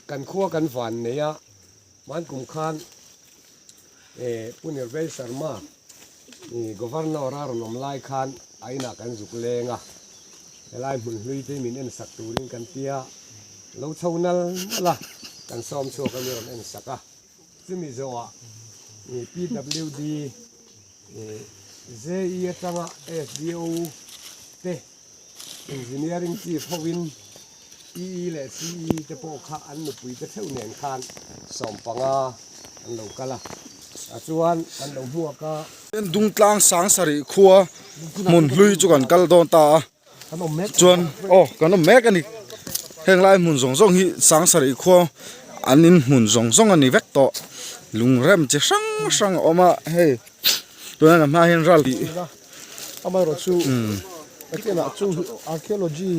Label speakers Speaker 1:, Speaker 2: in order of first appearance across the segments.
Speaker 1: กันขั้วกันฝันเนี่ยมันกุมขานปุ่นเอร์เวสร์มาgovernor รารนมไล่ขานไอ้นักกันจุกเลงไล่หุ่นลุยที่มีเอ็นสักตูรินกันเตียเราเท่านั้นละกันซ้อมโชว์กันเรื่องเอ็นสักซึ่งมีโซ่PWD ZE ตั้งSDO เต Engineering Chief พวินและ CE จะพวกข้าอันหนุปุยจะเท่าเนียนคานสอมปังอันเหล่ากันละส่วนอันเหล่าหัวก็
Speaker 2: เป็นดุงกลางสังสริขัวมุนลุยจุกันกัลโดนตาจวนกันน้ำแม็กอันนี้แห่งไรมุนส่งฮิสังสริขัวอันนี้มุนส่งอันนี้เวกโตลุงเริ่มจะสังออกมาเฮ้ตัวนั้นมาเห็นรัลลี
Speaker 3: เอามารถสู้ไอ้ที่น่ะสู้ archaeology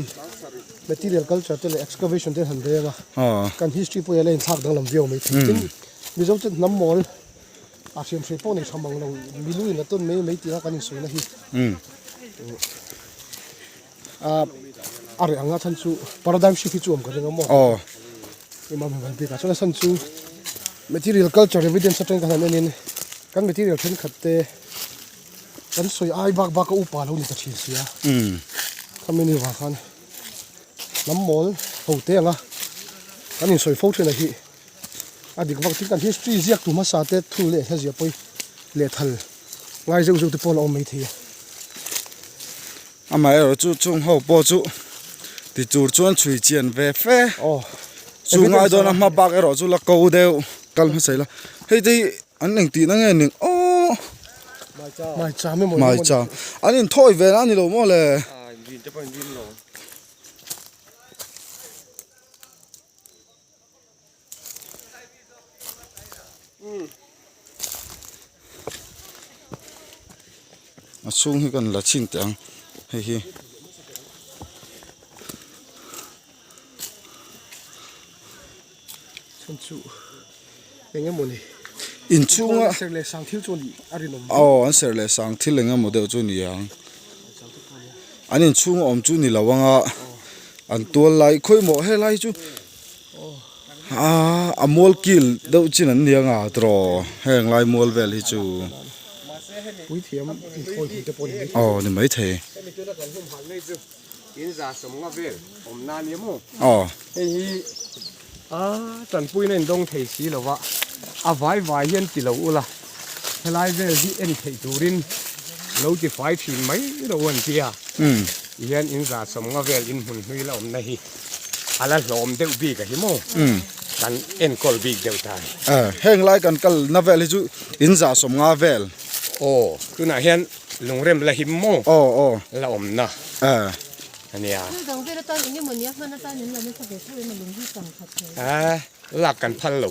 Speaker 3: material culture ที่เลย excavation ที่หันเรื่องกัน history พวกอะไรทักดังลำเดียวไม่ถึงมีเจ้าจุดน้ำมอลอาเซียนเฟย์ป้อนในชาวบังเรามีลุยนะต้นไม่ตีนักกันสวยนะฮีอะไรอ่างท่านสู้ paradigm shift ที่จู่มกันเรื่องมั่วมันมันเป็นการช่วยท่านสู้ material culture evidence ที่กันนั่นเองกัน material ที่ขัดเตะกันสวยไอ้บักก็อุปาเรานี่จะชี้เสียทำไม่นี่ว่ากันน้ำมอลโหเตะงกันนี่สวยโฟล์ที่ไหนฮีอดีตวัคซีนกัน history เรียกตัวมาสาเตทุเล่ให้เสียไปเละทัลง่ายจะอุจจาระปนออกไม่ที
Speaker 2: อามาเราจู่จงหัวปอจู่ที่จู่จวนช่วยเจียนเวฟจู่ง่ายโดนมาบักเราจู่ละกูเดียวกันไม่ใช่ละเฮ้ยที่อันหนึ่งตีนั่งหนึ่ง
Speaker 3: ไม่จ้าไม่หมด
Speaker 2: ไม่จ้าอันนี้ถอยเวลานี่เราหมดเลย
Speaker 1: วินจะเป็นวินหรอ
Speaker 2: สูงให้กันละชิ้นแต่งเฮ้ย
Speaker 3: ฉันสู้ยังไงหมดเลย
Speaker 2: อินชูง
Speaker 3: อ่ะเสร็จเลยสั่งทิ้งจนอะไรนม
Speaker 2: อันเสร็จเลยสั่งทิ้งเลยงั้นโมเดลจุนี่ยังอันนี้ชูงจุนี่ละวังอันตัวไล่ค่อยหมดให้ไล่จูมอลกิลเดี๋ยวจีนันยังตรอแห่งไล่มอลเวลให้จู
Speaker 3: วิธีมันคอยจะปน
Speaker 2: นี่ไม่เท
Speaker 1: อินซาสมงเวลผมนานยังมั้งเฮ้ยจันปุ้ยนั่นดงเทสีหรอวะไว้ยันติเราอุละเฮลัยเวลที่เอ็นเทตูรินเราจะไฟชิมไหมเราวันที่ยันอินซาสมงเวลอินหุ่นหุยเราไม่ฮีอะไรหลอมเดือดบีกับฮิโมกันเอ็นกอลบีเดียวตาย
Speaker 2: แห่งไล่กันกัลนาเวลให้จูอินซาสมงเวล
Speaker 1: คือน่ะเห็นลุงเริ่มละหิมโม่ละอมนะอันนี้หลักกันพันโล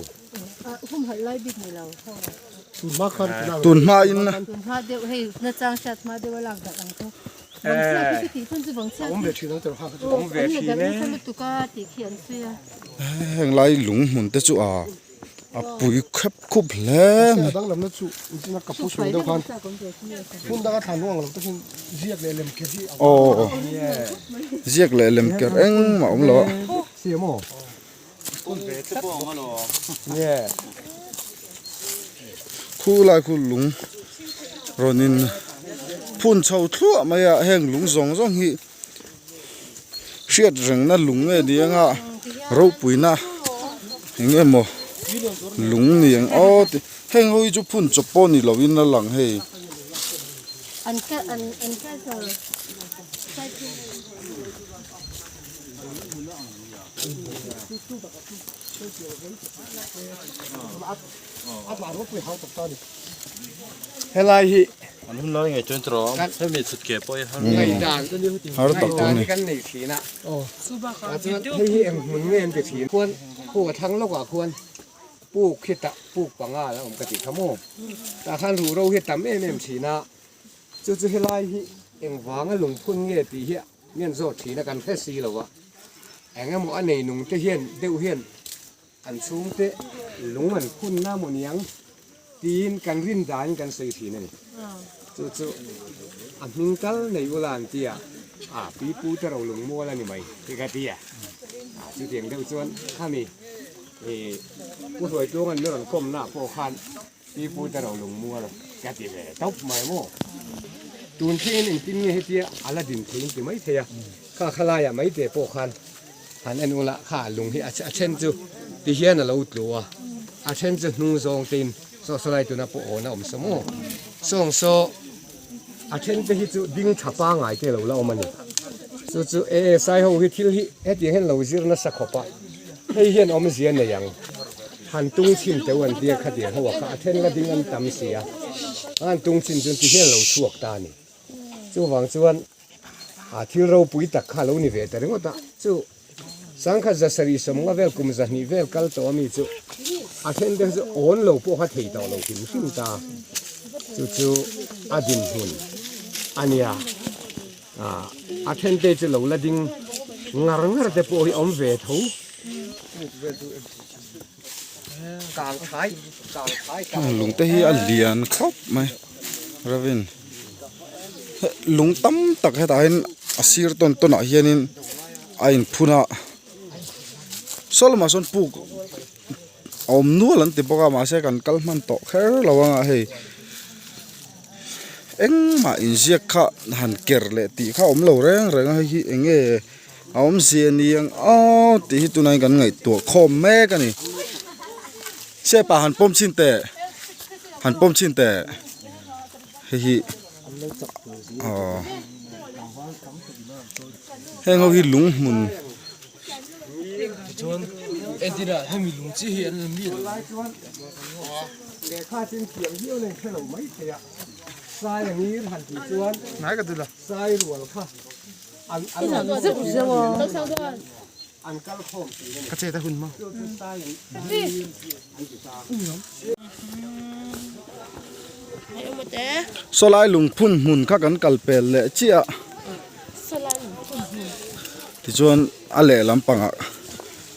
Speaker 2: ตุนมาอินนะแห่งไล่หลงหุ่นเตจูปุ๋ยคับคุบแหลม
Speaker 3: ดังลำนั้นสู้จริงๆกับผู้ช่วยเดียวกันคุณดังทานว่างเราต้องเรียกเลยเลมเกลี่
Speaker 2: เรียกเลยเลมเกลี่มาองค์ละ
Speaker 3: เสียมั้ง
Speaker 1: คุณเวทบ้องมาหรอเนี่ย
Speaker 2: คู่ไล่คู่หลงรอนินพุ่นเช่าทั่วมาแห่งหลงสองฮีเชียดเริงนั่นหลงเดียงรูปุ๋ยนะอย่างเงี้ยมั้งลุงนี่ยังแห้งเขาจะพุ่นจะป้อนนี่เราวินนั่นหลังให้
Speaker 4: อันจะ
Speaker 1: เฮลัยฮี
Speaker 5: อันนู้นเราไงจนตรอมให้มีสุดเก็บไป
Speaker 1: เขาไงด่าง
Speaker 2: เขาตกตรงนี้
Speaker 1: กันหนีสีนะให้ฮีเอ็มหุ่นเงินไปสีควรผู้ทั้งโลกว่าควรปลูกเห็ดปลูกปังแล้วผมกติขโมยแต่ขันรู้เราเห็ดตั้มเอ็มสีนะจะให้ไล่ฮีเอ็งวางหลงพุ่นเงี้ยตีเหี้ยเงี้ยโซสีนะกันแค่สีหรอวะเอ็งหมออันไหนหนุ่งจะเฮียนเดือดเฮียนอันสูงเตะหลงมันพุ่นหน้าหมดยังตีนกันรินดานกันสีทีนี่จู่อันมิงกัลในเวลาอันเตียปีปูจะเราหลงมัวแล้วนี่ไหมที่กะเตีย สิเถียงเดียวส่วนข้ามีผู้สวยตัวกันเรื่องก้มหน้าโปคันที่พูดแต่เราลงมัวเลยแกติเลยต๊อบไม่โม่ตูนที่นี่กินเงี้ยเตี้ยอะไรดินทิ้งที่ไม่เทียข้าขลายไม่เตะโปคันหันอันนู้นละข้าลงที่อาเช่นจูที่เฮียน่ะเราตัวอาเช่นจูนุ่งทรงตีนโซสไลตัวน่ะโปโอน่ะอมสมองส่งโซอาเช่นจะฮิจูดิ้งทับป้าไงเตะเราเล่ามันนี่ส่วนจูใส่หัวฮิทิลฮิที่เห็นเราจีรน่ะสักขบปะให้เห็นอมเสียนเนี่ยยังหันตุ้งชิมแต่วันเดียขัดเดียหัวข้าเช่นละดิ้งอันตำเสียอันตุ้งชิมจนที่เห็นเราชวกตานี่จู่หวังส่วนที่เราปุยตักข้าเรานี่เวแต่เรื่องว่าจู่สังขารจะสรีสมว่าเวลกุมจะนี่เวลกัลตัวมีจู่เช่นเดี๋ยวจู่อ่อนเราพวกเขาถี่ต่อเราหิมหิมตาจู่ดินหุ่นอันนี้เช่นเดี๋ยวจู่เราละดิ้งงาร์แต่พวกอมเวทหูกางท้าย
Speaker 2: ลุงเตฮีอันเลียนครบไหมราวินลุงตั้มตักให้ตายอาศิรต้นเฮียนินไอ้พูน่ะโซลมาส่วนปลูกอมนัวลันติปกมาเสกันกัลมันโตแค่ระวังเฮ้เอ็งมาอินเสียข้าหันเกลเลตีข้าอมเหลาแรงให้เอ็งอมเสียนี่ยังตีตัวนั้นกันไงตัวคอมแม่กันนี่เชื่อป่ะหันป้อมชินแต่เฮ้ยเฮ้ยเขาฮิลุงมุน
Speaker 1: จวนเอ็นดีน่ะให้มีลุงจีเห็นมีเลยเด็กข้าจึงเขียงเที่ยวเลยแค่เราไม่เทียทรายอย่างนี้หันกี่จวนไหนกันดูล่ะทรายหลวงค่ะอัน
Speaker 4: 这不是我，都想说，
Speaker 1: อันกัลโคมสีนี่
Speaker 3: กระเจตะหุ่นมั้ง
Speaker 1: ทรายอย่าง
Speaker 4: 还有么得？
Speaker 2: โซลายลุงพุ่นมุนข้ากันกัลเปลเลเจียที่จวนอะไรลำปังอ่ะ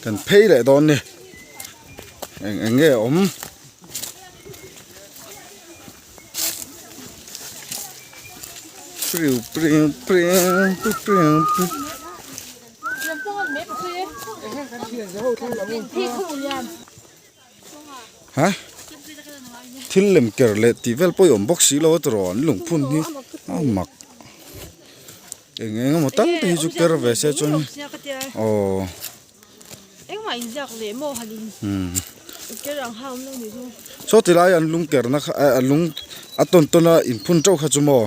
Speaker 2: กันเพย์เลยตอนนี้เอ็งอมปริว
Speaker 4: 人帮我没不会，屁股呀，
Speaker 2: ฮะทิลเลมเกลเลตีเวลปอยอมบ็อกซี่แล้วตรอนลุงพุ่นนี่หมักเอ็งมาตั้งที่จุกเตอร์เวสจนโอ้โซติลายันลุงเกลนะลุงอัตตนะอินพุ่นเจ้าขจมอ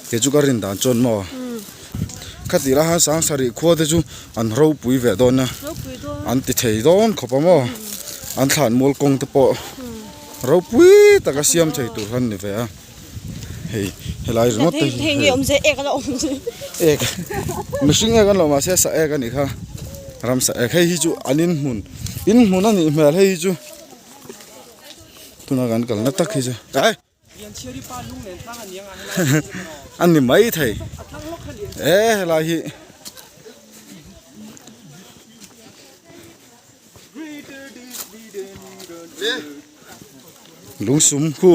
Speaker 2: เกจุการินดานจนมอขัดติลาหาสังสารีขวดจูอันเราปุยเวดอนนะอันติเทดอนขบมออันฐานมอลกงตะปอเราปุยตะกะเสียมใจตัวหันนี่เวะเฮ้ยเฮลายรถ
Speaker 6: เฮงยอมเสียเอกแล้วอมสิ
Speaker 2: เอกมิชิงกันเรามาเสียสะเอกันอีกค่ะรำสะเอกให้ฮิจูอันนินมุนนั่นนี่เมลให้ฮิจูตุนักันกันนักตักฮิจูไอ้อันนี้ไม่ไทยเอ๊ะลาฮิลุงสุมคู่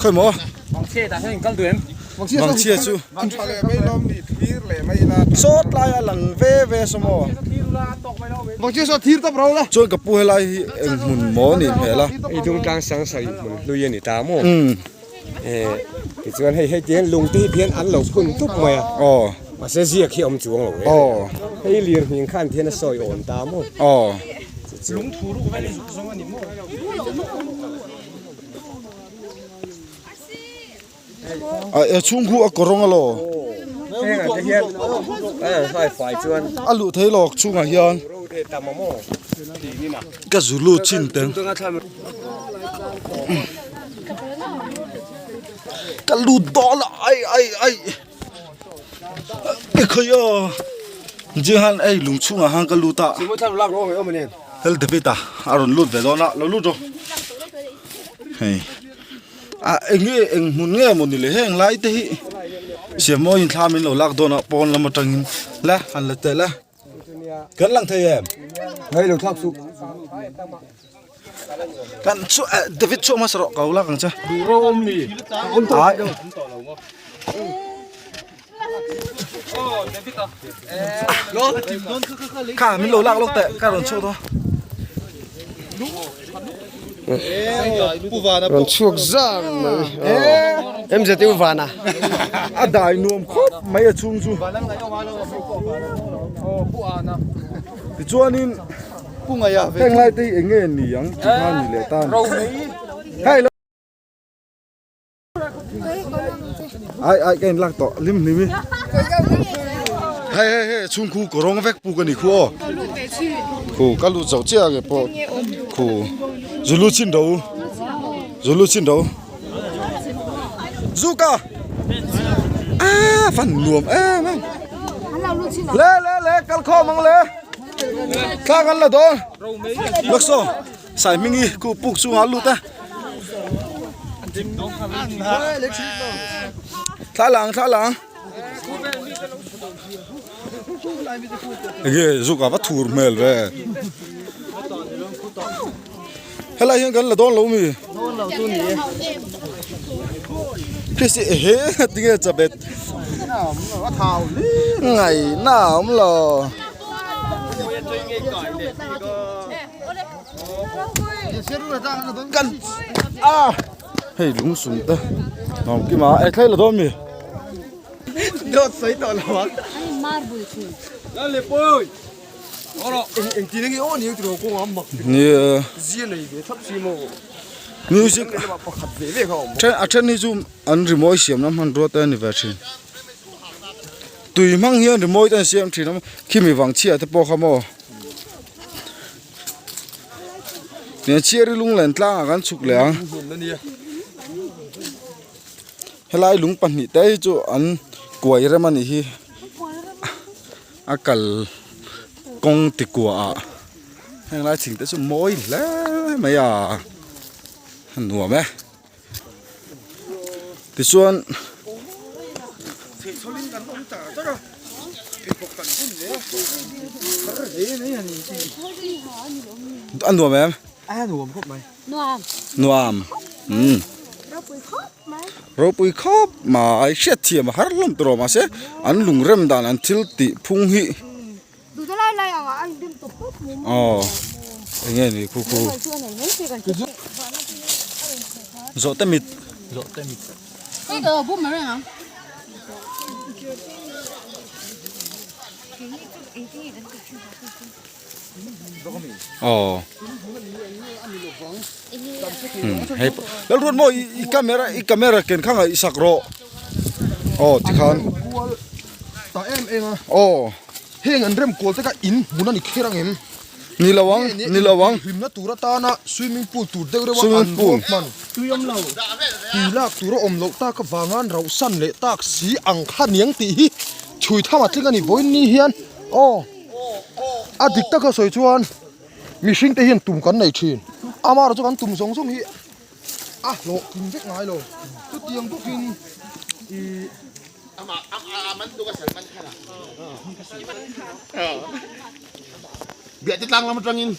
Speaker 2: ค่อยหมอบางเชี่ยแต่ให้กันด้วยบางเชี่ยจูโซดลายหลังเวสมอบางเชี่ยโซทีร์ตับเราละจนกับปูเฮลายหุ่นหมอนี่เหรอ
Speaker 1: อีตรงกลางสังสรรค์มันลุยนี่ตาโม่ที่จวนให้เจียนลุงที่เพี้ยนอันเราพุ่นทุกเมื่อมาเสียขี้อมจวงเราให้เลี้ยงหิงขั้นเทียนซอยอ่อนตาโม่ลุงถูรูกไปเลยสองอันนี้โม่
Speaker 2: ชุ่มคู่กรองอะโล
Speaker 1: เฮ้ยจะเฮียนไฟไฟจวน
Speaker 2: อะลุเทลอกชุ่มอะเฮียนก็จุลูชินเต็งก็ลูดอลไอขยอจีฮันไอลุงชุ่มอะฮันก็ลูตา
Speaker 1: สมมติถ้าเราลักร้องเอามาเนี่ย
Speaker 2: เฮลเดบิตาอารอนลูดเวดอนะเราลูดเฮ้ยเอ็งมุนเงี้ยมุนนี่เลยเฮงไล่เตะเสียมอยินทามินเราลักโดนปอนละมาจังละหันละเตะละกันลังเทียม
Speaker 1: เฮ้ยเราทับสุ
Speaker 2: กันชัวเดวิดชัวมาสระเกาลักกันจ้ะ
Speaker 1: ดูโรมนี่
Speaker 2: ตาย ข้ามิโลลากลงแต่ข้าโดนโชว์ตัว
Speaker 3: ron chuak zang em je tiu vana
Speaker 2: อะได้นวมครบไม่ชุ่มจู่ติจวนนี้ปุ่งอะไรแข่งไรตีเองเงี้ยนี่ยังที่ข้านี่เลยตานให้แล้วไอ้แกนลักต่อลิมนี่มิเฮ้ชุ่มคู่กรองเวกปูกันนี่คู่คู่กัลูเจ้าเจ้าเก็บปอคู่จูลูชินดาวจูก้าฟันนวมมั่งเล่กัลข้อมังเล่ข้ากันละโดนลักโซใส่มิงี้กูปุกสูงอาลูตะท่าหลังเฮ้ยจูก้าวัตถุเมลเว้ยเฮ้ยยังกันละโดนเรามีพี่สิเฮ้ติงจะเบ็ดไงน้ำเหรอกันเฮ้ยลุงสุนตะน้องกี่มาไอ้ใครละโดนมีโดดใส่ต่อละวะนั่นเลยปุ้ยเอ็งทีนี้อ๋อนี่ตัวกูงามมากนี่เสียเลยเดี๋ยวทับซีโมมิวสิกฉันนี่จูอันรีโมทเสียมน้ำมันรัวแต่นี่เวอร์ชันตุยมั่งเฮียรีโมทแต่เสียมที่น้ำขี้มีวังเชียแต่พอขโมยเนี่ยเชียร์ลุงเล่นตั้งกันสุกเหลืองเฮลัยลุงปันนี่แต่จูอันกวยเรื่องมันนี่อากาศกงติกัวเฮลัยสิ่งแต่จูมอยแล้วไม่อะหนัวไหมที่ส่วนอันหนัวไหมหนัวพบไหมหนัวเราปุยครบมาไอเช็ดเทียมหาลมตัวมาเสียอันลุงเริ่มด่านอันทิลติพุ่งหิดูจะไล่อ่ะอันดิมตบปุ๊บอ๋ออย่างเงี้ยนี่คู่Dỗ tay mịt.
Speaker 4: Cái đồ bún mà hả?
Speaker 2: Hay. Lalu ruan mo i kamera ken khang ai sakro. Ti khan.
Speaker 3: ta em à heng an rem kol ta ka in muna ni kherang em
Speaker 2: Nilawang
Speaker 3: himna tura ta na swimming pool tur de rewa an pool man tuyam lo hilak tura omlo ta ka wangan rau san le tak si ang kha niang ti hi chui thama tling ani voin ni hian adik ta ka soi chuan mishing te hian tum kan nei thin amar chu kan tum song song hi lo kin vek ngai lo tu tiang tu kin i man tu ka salman khala biar ti tlang lam trangin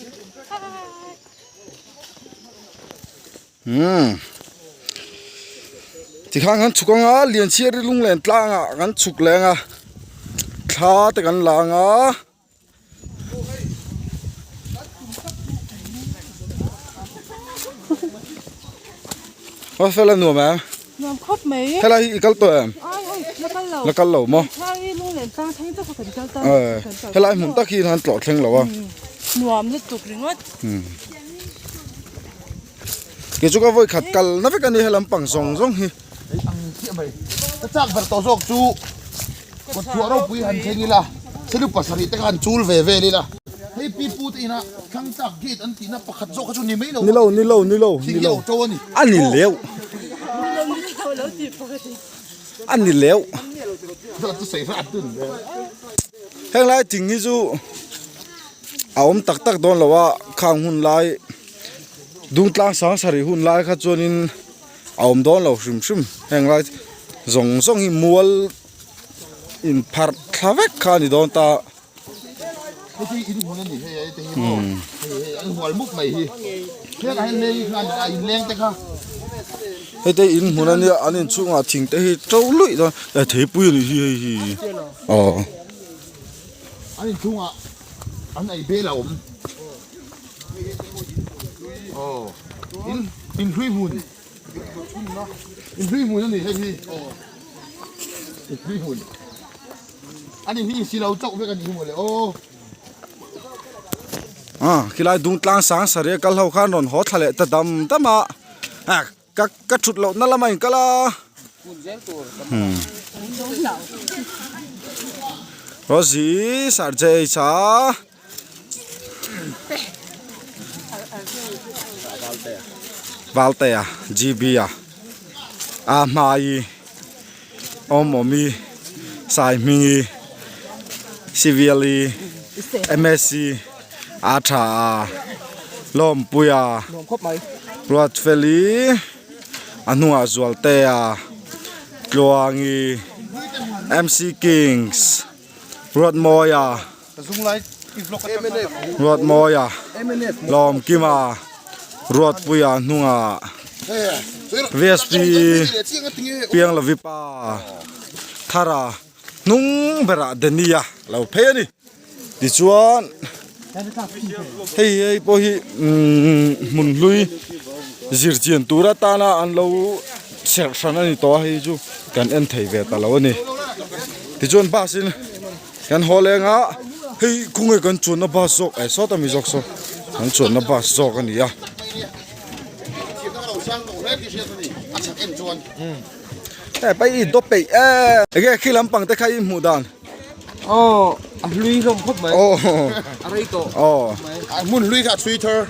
Speaker 2: ti khang han chukanga lian chiar lung len tlanga kan chuk lenga thla te kan langa Fela nuo ma
Speaker 4: Nuo khóc mấy
Speaker 2: Fela hi kal to em la kal lo mo
Speaker 4: Thay luôn lên tăng thay cho phải kal to
Speaker 2: Fela mun ta khi han tlot thleng lo wa
Speaker 4: Nuo am tuk ringot
Speaker 2: ke chu ka voi khat kal na ve kan ni helam pang song song hi
Speaker 3: ta chak ber to sok chu ko chu ro pui han thengi la selu pasari te kan chul ve ve ni la hei pi pu te ina khang tak gate an ti na pakhat zo ka chu ni mai lo
Speaker 2: ni lo
Speaker 3: to ni
Speaker 2: ani leu ani leu
Speaker 3: da tu sei ra tu
Speaker 2: heng lai ting hi chu aom tak tak don lawa khang hun lai dung tlang sang sari hun lai kha chuanin aom don lo shrim heng lai zong zong hi mual in phar thavek kha ni don ta
Speaker 3: hei in hun ni hei te hi mo hei an hual muk mai hi he ka hen nei khan ai leng te kha
Speaker 2: Hey, they in Munania and in Chunga think they totally don't let tape really. Oh,
Speaker 6: อันนี้ทุ่งอ่ะอันไหนเบ้เราผมอินทรีหุ่นนั่นนี่ใช่พี่อินทรีหุ่นอันนี้พี่สิเราเจ้าไปกันอยู่หมดเลยโอ้
Speaker 2: Kilai dung tlang sang sare kal ho khan ron ho thale ta dam tama. Ka thut lo na lamai kala. Rosi sarjai cha. Valtea, Gibia. Mai. Omomi. Sai mingi. Civiali. MSC. Ata lom puya ruat feli anua zualtea kloangi MC Kings ruat moya lom kima ruat puya nunga VSP piang la vipa thara nung bera denia lo pheni ti chuan hey po hi mun lui zir chian tura ta na an lo ser sana ni to hi chu kan en thei ve ta lo ni ti chon ba sin kan holenga hey kungai kan chun na ba sok ai so ta mi jok so kan chun na ba sok ani yaไปอีดไปเอ้ขี้ลำปังแต่ใครหมู่ดานอ๋อลุยลมครบไหมอ๋ออะไรต่ออ๋อ
Speaker 6: มุ่นลุยกับทวิตเตอร์